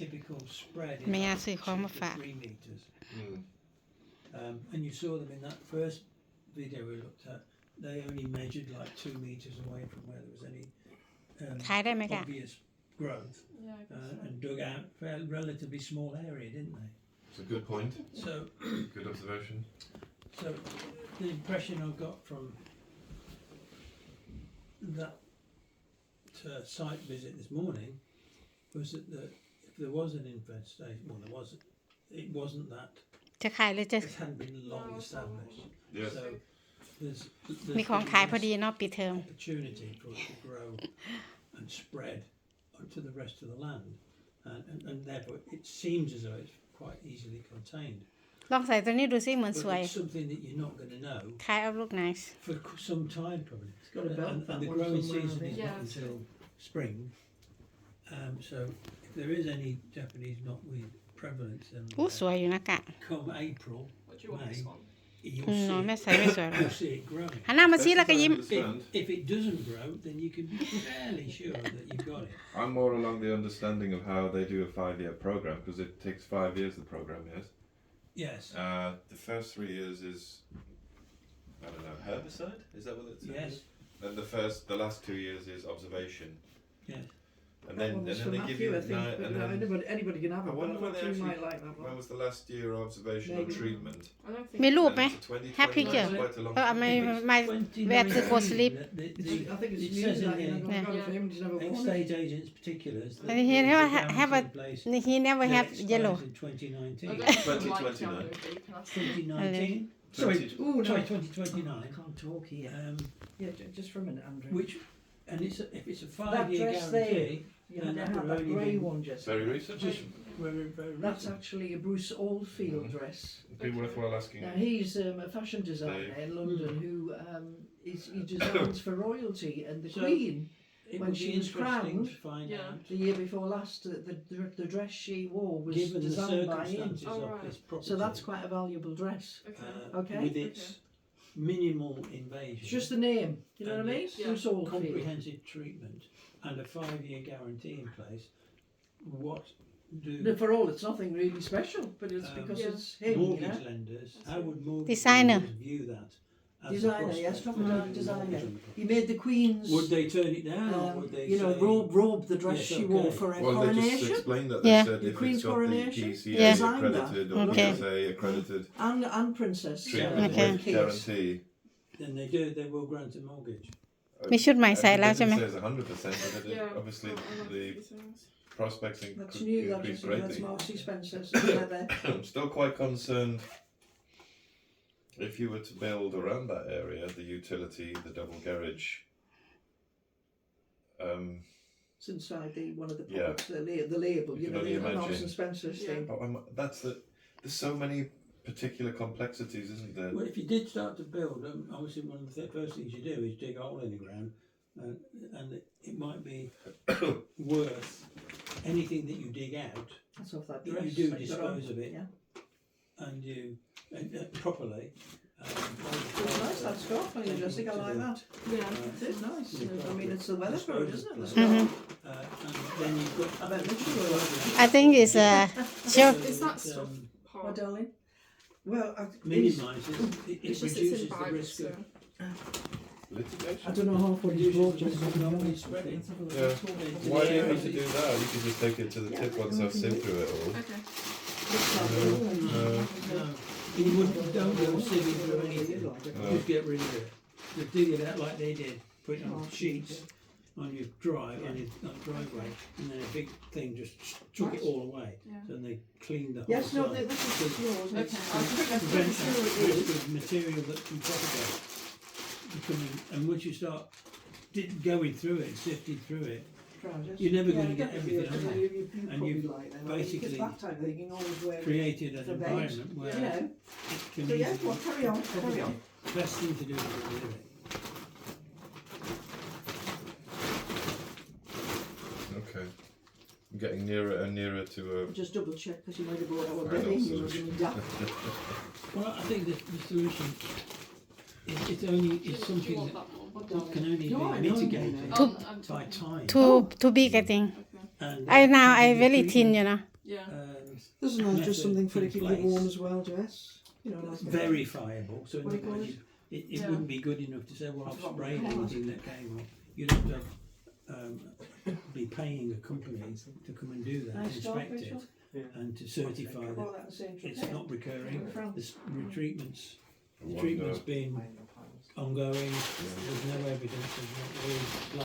typical spread แม่ is ย่า like ซื้อของมา 2 to ฝาก 3 meters. And you saw them in that first video we looked at. They only measured like 2 meters away from where there was any ขายได้ไหมกะ obvious growth, and dug out a relatively small area, didn't they? It's a good point. So Good observation. So the impression I got from that site visit this morning was that if there was an infestation, well, it wasn't that. จะขายหรือจะ It hadn't been long established. Yes. So there's มีของขายพอดีเนาะปิดเทอม opportunity for it to grow and spread to the rest of the land, and therefore it seems as though it's quite easily contained. ลองใส่ตัวนี้ดูซิเหมือนสวย But it's something that you're not going to know kind of look nice for some time probably. It's got a belt, and the that one growing somewhere, season I is think. not until spring. So if there is any Japanese knotweed prevalence, then อู้สวยอยู่นะกะ come April, What do you want May, this one? you'll see, เนาะแม่ใส่ไม่สวยหรอก you'll see it growing. หันหน้ามาซิแล้วก็ยิ้ม If it doesn't grow, then you can be fairly sure that you've got it. I'm more along the understanding of how they do a 5-year program because it takes 5 years. The program is. Yes. The first 3 years is, I don't know, herbicide. Is that what it's? Yes. Then the last 2 years is observation. Yes. And then For they give you Matthew, I think, and but then anybody can have I it. But wonder I when thought they you might actually like that when one. was the last year of observation or Maybe. treatment? I don't think มีรูปไหม And to 2020, Have picture. that's quite a long เอา time. ไม่ where to go sleep I think it's it news says in that you're not the going to go for him. He's never worn it. estate agent's particulars that And he the never guarantee have a- in place he never that have expires yellow in 2019. I don't think I like 2029. yellow, but you can ask 2019. Sorry, 20. Ooh, no. sorry, I 2029. can't talk here. Yeah, just for a minute, Andrew. Which, and if it's a That 5-year dress there, guarantee, you and know, that that will only grey be one, Jessica. Very recent. just very, very That's recent. actually a Bruce Oldfield dress. It'd be worthwhile asking. Now he's a fashion designer in London who he designs for royalty, and the So- Queen, It when would she be was interesting crowned, to find Yeah. out, the year before last, the dress she wore was given the designed by him. circumstances Oh, of right. this property, So that's quite a valuable dress. Okay. Okay. with its minimal invasion, It's just the name, you know what I mean? And it's Bruce Oldfield. comprehensive treatment, and a 5-year guarantee in place. What do No, for all, it's nothing really special, but it's because Yeah. it's him, you mortgage know? lenders? How would mortgage Designer. lenders view that? As a Designer, yes, prospect proper for the designer. mortgage on the He made the Queen's, Would they turn it down, or would they you know, say, robe the dress Yes, she wore okay. for her Well, they just coronation, explained that. Yeah. They said The if Queen's it's got coronation? the PCA Yeah. accredited or Okay. PSA accredited and Princess. treatment Okay. with guarantee. then they will grant a mortgage? มีชุดใหม่ใส่แล้วใช่ไหม It says 100%, but it, Yeah. obviously I like the these things. prospects That's new, that increase is, that's greatly. Marcy Spencer, somewhere there. I'm still quite concerned if you were to build around that area, the utility, the double garage. It's inside one of the Yeah. products, the label, You you can know, only the Marks imagine. and Spencer's Yeah. thing. But there's so many particular complexities, isn't there? Well, if you did start to build, obviously one of the first things you do is dig a hole in the ground, and it might be worth anything that you dig out, That's off that you dress. do that you're on. dispose of it. Yeah. and you properly. It's nice, that scarf on you, Jessica, I like that. Yeah. It is nice. I mean, it's the weather for it, isn't it? The Mhm. scarf. And then you've got. I bet literally. I think it's sure Is that stuff What, hard? darling? Well, minimises it It's just it's reduces in the bags, risk so. of Litigation. I don't know how far you brought just normally spreading. Yeah. Why do you need to do that? You can just take it to the tip once I've sieved through it all. Okay. No, you don't go sieving through anything. No. Just get rid of it. Just dig it out like they did. Put it on sheets on your driveway, and then a big thing just took it all away. Yeah. So they cleaned the whole Yes, no, side. this is yours. Okay. I'll put that Prevent see what that it is. risk of material that can propagate. And once you start going through it, sifting through it, you're never going to get everything on there. And you've basically created an environment where You know. it can So yeah, easily well, carry on. propagate. The best thing to do is get rid of it. Okay. I'm getting nearer and nearer to a. Just double check because you might have brought our Final bedding. solution. Well, I think the solution it's something want that that one? can only No, I be know, mitigated no. by time. too big I think And I now I very thin you know Yeah. Doesn't that just method something for in keeping it place. warm as well, Jess? You know, like Verifiable. So in What do other you call words, it Yeah. wouldn't be good enough to say, well, I've I've got sprayed one. anything that came up. You'd have to be paying a company to come and do that, Nice inspect job, it, Rachel. and to certify Well, that that's the same it's trip. not recurring. The treatment's I wonder- treatment's been ongoing. There's no evidence of what